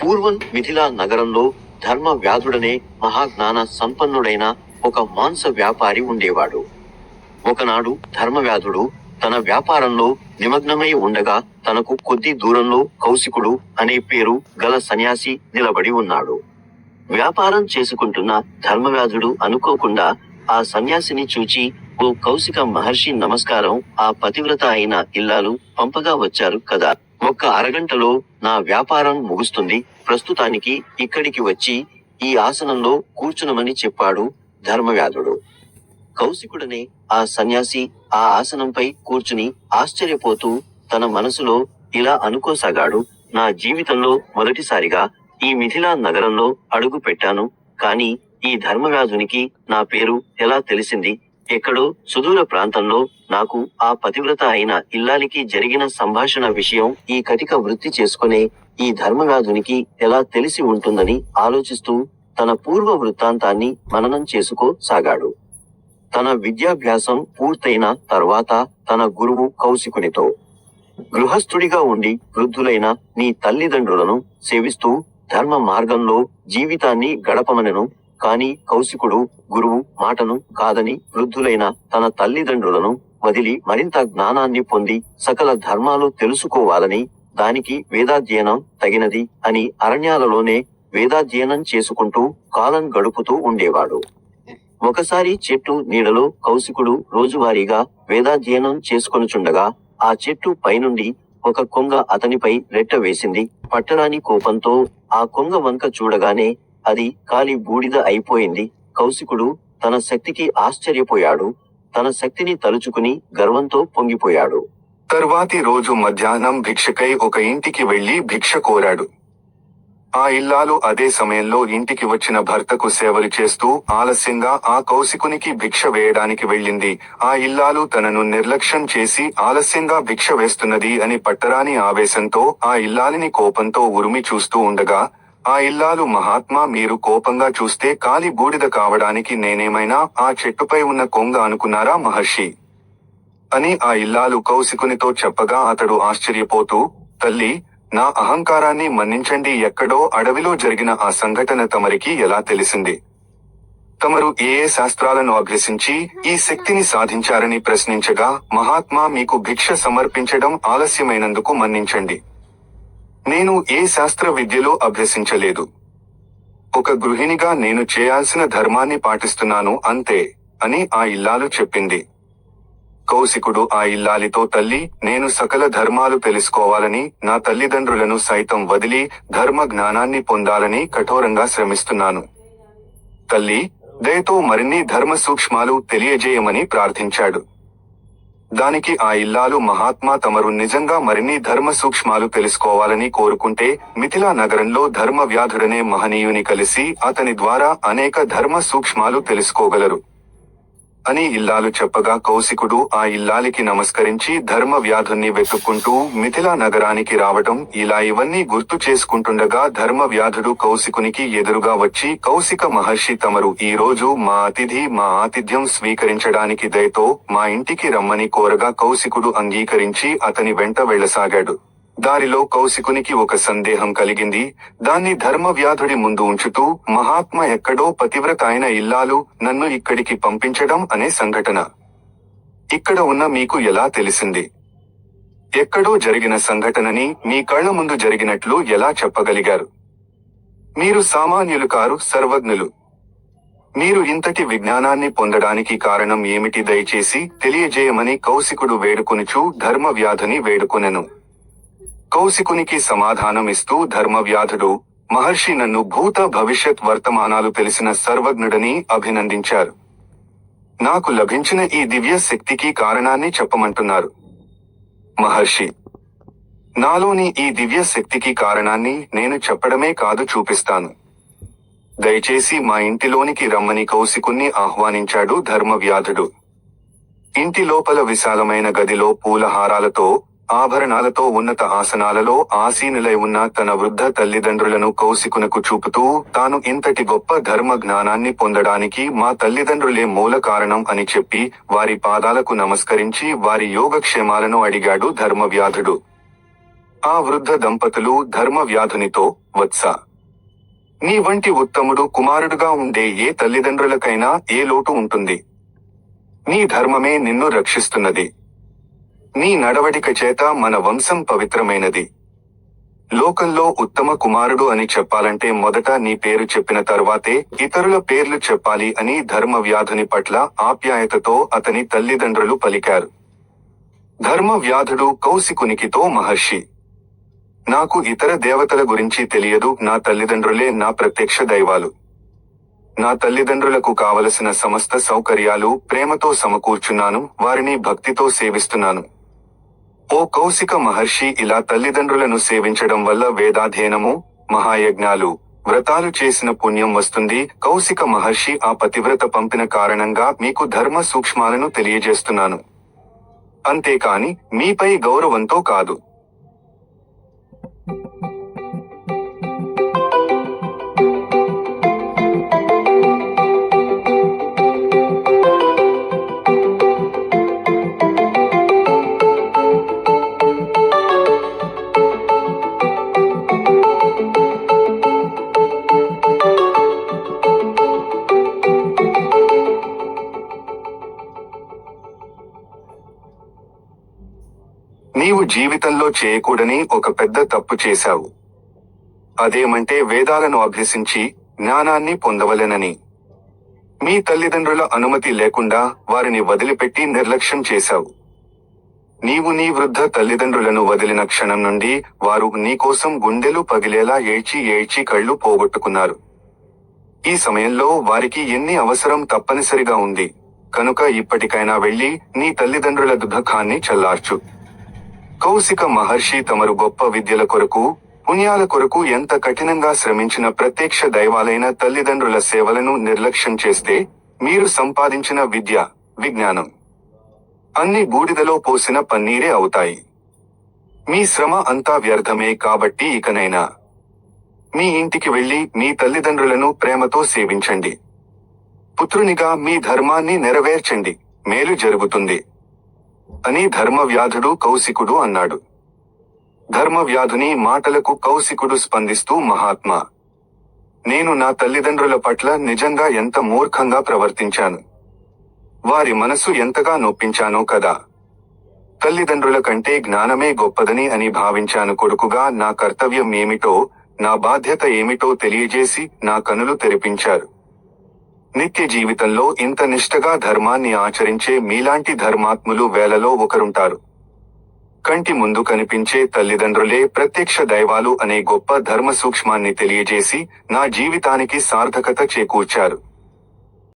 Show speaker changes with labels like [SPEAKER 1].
[SPEAKER 1] పూర్వం మిథిలా నగరంలో ధర్మవ్యాధుడనే మహాజ్ఞాన సంపన్నుడైన ఒక మాంస వ్యాపారి ఉండేవాడు. ఒకనాడు ధర్మవ్యాధుడు తన వ్యాపారంలో నిమగ్నమై ఉండగా తనకు కొద్ది దూరంలో కౌశికుడు అనే పేరు గల సన్యాసి నిలబడి ఉన్నాడు. వ్యాపారం చేసుకుంటున్న ధర్మవ్యాధుడు అనుకోకుండా ఆ సన్యాసిని చూచి, ఓ కౌశిక మహర్షి నమస్కారం, ఆ పతివ్రత అయిన ఇల్లాలు పంపగా వచ్చారు కదా, ఒక్క అరగంటలో నా వ్యాపారం ముగుస్తుంది, ప్రస్తుతానికి ఇక్కడికి వచ్చి ఈ ఆసనంలో కూర్చునమని చెప్పాడు ధర్మవ్యాధుడు. కౌశికుడనే ఆ సన్యాసి ఆ ఆసనంపై కూర్చుని ఆశ్చర్యపోతూ తన మనసులో ఇలా అనుకోసాగాడు, నా జీవితంలో మొదటిసారిగా ఈ మిథిలా నగరంలో అడుగు పెట్టాను, కాని ఈ ధర్మవ్యాధునికి నా పేరు ఎలా తెలిసింది? ఎక్కడో సుదూర ప్రాంతంలో నాకు ఆ పతివ్రత అయిన ఇల్లాలికి జరిగిన సంభాషణ విషయం ఈ కటిక వృత్తి చేసుకునే ఈ ధర్మవ్యాధునికి ఎలా తెలిసి ఉంటుందని ఆలోచిస్తూ తన పూర్వ వృత్తాంతాన్ని మననం చేసుకోసాగాడు. తన విద్యాభ్యాసం పూర్తయిన తర్వాత తన గురువు కౌశికునితో, గృహస్థుడిగా ఉండి వృద్ధులైన నీ తల్లిదండ్రులను సేవిస్తూ ధర్మ మార్గంలో జీవితాన్ని గడపమనెను. కాని కౌశికుడు గురువు మాటను కాదని వృద్ధులైన తన తల్లిదండ్రులను వదిలి మరింత జ్ఞానాన్ని పొంది సకల ధర్మాలు తెలుసుకోవాలని, దానికి వేదాధ్యయనం తగినది అని అరణ్యాలలోనే వేదాధ్యయనం చేసుకుంటూ కాలం గడుపుతూ ఉండేవాడు. ఒకసారి చెట్టు నీడలో కౌశికుడు రోజువారీగా వేదాధ్యయనం చేసుకొనుచుండగా ఆ చెట్టు పైనుండి ఒక కొంగ అతనిపై రెట్ట వేసింది. పట్టరాని కోపంతో ఆ కొంగ వంక చూడగానే అది కాలి బూడిద అయిపోయింది. కౌశికుడు తన శక్తికి ఆశ్చర్యపోయాడు. తన శక్తిని తలుచుకుని గర్వంతో పొంగిపోయాడు.
[SPEAKER 2] తర్వాతి రోజు మధ్యాహ్నం భిక్షకై ఒక ఇంటికి వెళ్లి భిక్ష కోరాడు. ఆ ఇల్లాలు అదే సమయంలో ఇంటికి వచ్చిన భర్తకు సేవలు చేస్తూ ఆలస్యంగా ఆ కౌశికునికి భిక్ష వేయడానికి వెళ్ళింది. ఆ ఇల్లాలు తనను నిర్లక్ష్యం చేసి ఆలస్యంగా భిక్ష వేస్తున్నది అని పట్టరాని ఆవేశంతో ఆ ఇల్లాలిని కోపంతో ఉరిమి చూస్తూ ఉండగా, ఆ ఇల్లాలు, మహాత్మా, మీరు కోపంగా చూస్తే కాలి బూడిద కావడానికి నేనేమైనా ఆ చెట్టుపై ఉన్న కొంగ అనుకున్నారా మహర్షి అని ఆ ఇల్లాలు కౌశికునితో చెప్పగా అతడు ఆశ్చర్యపోతూ, తల్లి, నా అహంకారాన్ని మన్నించండి, ఎక్కడో అడవిలో జరిగిన ఆ సంఘటన తమరికి ఎలా తెలిసింది? తమరు ఏ ఏ శాస్త్రాలను అభ్యసించి ఈ శక్తిని సాధించారని ప్రశ్నించగా, మహాత్మా, మీకు భిక్ష సమర్పించడం ఆలస్యమైనందుకు మన్నించండి. నేను ఏ శాస్త్ర విద్యలో అభ్యసించలేదు. ఒక గృహిణిగా నేను చేయాల్సిన ధర్మాన్ని పాటిస్తున్నాను అంతే అని ఆ ఇల్లాలు చెప్పింది. కౌశికుడు ఆ ఇల్లాలితో, తల్లి, నేను సకల ధర్మాలు తెలుసుకోవాలని, నా తల్లిదండ్రులను సైతం వదిలి ధర్మ జ్ఞానాన్ని పొందాలని కఠోరంగా శ్రమిస్తున్నాను. తల్లి, దయతో మరిన్ని ధర్మ సూక్ష్మాలు తెలియజేయమని ప్రార్థించాడు. దానికి ఆ ఇల్లాలు, మహాత్మా, తమరు నిజంగా మరిన్ని ధర్మ సూక్ష్మాలు తెలుసుకోవాలని కోరుకుంటే మిథిలా నగరంలో ధర్మవ్యాధుడనే మహనీయుని కలిసి అతని ద్వారా అనేక ధర్మ సూక్ష్మాలు తెలుసుకోగలరు అని ఇల్లాలు చెప్పగా, కౌశికుడు ఆ ఇల్లాలికి నమస్కరించి ధర్మవ్యాధుణ్ణి వెతుక్కుంటూ మిథిలా నగరానికి రావటం, ఇలా ఇవన్నీ గుర్తు చేసుకుంటుండగా ధర్మవ్యాధుడు కౌశికునికి ఎదురుగా వచ్చి, కౌశిక మహర్షి, తమరు ఈ రోజు మా అతిథి, మా ఆతిథ్యం స్వీకరించడానికి దయతో మా ఇంటికి రమ్మని కోరగా కౌశికుడు అంగీకరించి అతని వెంట వెళ్లసాగాడు. దారిలో కౌశికునికి ఒక సందేహం కలిగింది. దాన్ని ధర్మవ్యాధుడి ముందు ఉంచుతూ, మహాత్మ, ఎక్కడో పతివ్రత అయిన ఇల్లాలు నన్ను ఇక్కడికి పంపించడం అనే సంఘటన ఇక్కడ ఉన్న మీకు ఎలా తెలిసింది? ఎక్కడో జరిగిన సంఘటనని మీ కళ్ల ముందు జరిగినట్లు ఎలా చెప్పగలిగారు? మీరు సామాన్యులు కారు, సర్వజ్ఞులు. మీరు ఇంతటి విజ్ఞానాన్ని పొందడానికి కారణం ఏమిటి? దయచేసి తెలియజేయమని కౌశికుడు వేడుకొనుచూ ధర్మవ్యాధుని వేడుకొనెను. కౌశికునికి సమాధానం ఇస్తూ ధర్మవ్యాధుడు, మహర్షి నన్ను భూత భవిష్యత్ వర్తమానాలు తెలిసిన సర్వజ్ఞుడని అభినందించారు. నాకు లభించిన ఈ దివ్య శక్తికి కారణాన్ని చెప్పమంటున్నారు. మహర్షి, నాలోని ఈ దివ్య శక్తికి కారణాన్ని నేను చెప్పడమే కాదు, చూపిస్తాను. దయచేసి మా ఇంటిలోనికి రమ్మని కౌశికుణ్ణి ఆహ్వానించాడు ధర్మవ్యాధుడు. ఇంటి లోపల విశాలమైన గదిలో పూలహారాలతో, ఆభరణాలతో ఉన్నత ఆసనాలలో ఆసీనులై ఉన్న తన వృద్ధ తల్లిదండ్రులను కౌశికునకు చూపుతూ, తాను ఇంతటి గొప్ప ధర్మ జ్ఞానాన్ని పొందడానికి మా తల్లిదండ్రులే మూల కారణం అని చెప్పి వారి పాదాలకు నమస్కరించి వారి యోగక్షేమాలను అడిగాడు ధర్మవ్యాధుడు. ఆ వృద్ధ దంపతులు ధర్మవ్యాధునితో, వత్స, నీ వంటి ఉత్తముడు కుమారుడుగా ఉండే ఏ తల్లిదండ్రులకైనా ఏ లోటు ఉంటుంది. నీ ధర్మమే నిన్ను రక్షిస్తున్నది. నీ నడవడిక చేత మన వంశం పవిత్రమైనది. లోకంలో ఉత్తమ కుమారుడు అని చెప్పాలంటే మొదట నీ పేరు చెప్పిన తరువాతే ఇతరుల పేర్లు చెప్పాలి అని ధర్మవ్యాధుని పట్ల ఆప్యాయతతో అతని తల్లిదండ్రులు పలికారు. ధర్మవ్యాధుడు కౌశికునికితో, మహర్షి, నాకు ఇతర దేవతల గురించి తెలియదు, నా తల్లిదండ్రులే నా ప్రత్యక్ష దైవాలు. నా తల్లిదండ్రులకు కావలసిన సమస్త సౌకర్యాలు ప్రేమతో సమకూర్చున్నాను, వారిని భక్తితో సేవిస్తున్నాను. ఓ కౌశిక మహర్షి, ఇలా తల్లిదండ్రులను సేవించడం వల్ల వేదాధ్యయనము, మహాయజ్ఞాలు, వ్రతాలు చేసిన పుణ్యం వస్తుంది. కౌశిక మహర్షి ఆ పతివ్రత పంపిన కారణంగా మీకు ధర్మ సూక్ష్మాలను తెలియజేస్తున్నాను. అంతేకాని మీపై గౌరవంతో కాదు. నీవు జీవితంలో చేయకూడని ఒక పెద్ద తప్పు చేశావు. అదేమంటే వేదాలను అభ్యసించి జ్ఞానాన్ని పొందవలెనని మీ తల్లిదండ్రుల అనుమతి లేకుండా వారిని వదిలిపెట్టి నిర్లక్ష్యం చేశావు. నీవు నీ వృద్ధ తల్లిదండ్రులను వదిలిన క్షణం నుండి వారు నీకోసం గుండెలు పగిలేలా ఏడ్చి ఏడ్చి కళ్ళు పోగొట్టుకున్నారు. ఈ సమయంలో వారికి ఎన్ని అవసరం తప్పనిసరిగా ఉంది. కనుక ఇప్పటికైనా వెళ్లి నీ తల్లిదండ్రుల దుఃఖాన్ని చల్లార్చు. కౌశిక మహర్షి తమరు గొప్ప విద్యల కొరకు, పుణ్యాల కొరకు ఎంత కఠినంగా శ్రమించిన ప్రత్యక్ష దైవాలైన తల్లిదండ్రుల సేవలను నిర్లక్ష్యం చేస్తే మీరు సంపాదించిన విద్య, విజ్ఞానం అన్ని బూడిదలో పోసిన పన్నీరే అవుతాయి. మీ శ్రమ అంతా వ్యర్థమే. కాబట్టి ఇకనైనా మీ ఇంటికి వెళ్లి మీ తల్లిదండ్రులను ప్రేమతో సేవించండి. పుత్రునిగా మీ ధర్మాన్ని నెరవేర్చండి, మేలు జరుగుతుంది అని ధర్మవ్యాధుడు కౌశికుడు అన్నాడు. ధర్మవ్యాధుని మాటలకు కౌశికుడు స్పందిస్తూ, మహాత్మా, నేను నా తల్లిదండ్రుల పట్ల నిజంగా ఎంత మూర్ఖంగా ప్రవర్తించాను. వారి మనసు ఎంతగా నొప్పించానో కదా. తల్లిదండ్రుల కంటే జ్ఞానమే గొప్పదని అని భావించాను. కొడుకుగా నా కర్తవ్యం ఏమిటో, నా బాధ్యత ఏమిటో తెలియజేసి నా కనులు తెరిపించారు. నిత్య జీవితంలో ఇంత నిష్ఠగా ధర్మాన్ని ఆచరించే మీలాంటి ధర్మాత్ములు వేలలో ఒకరుంటారు. కంటి ముందు కనిపించే తల్లిదండ్రులే ప్రత్యక్ష దైవాలు అనే గొప్ప ధర్మ సూక్ష్మాన్ని తెలియజేసి నా జీవితానికి సార్థకత చేకూర్చారు.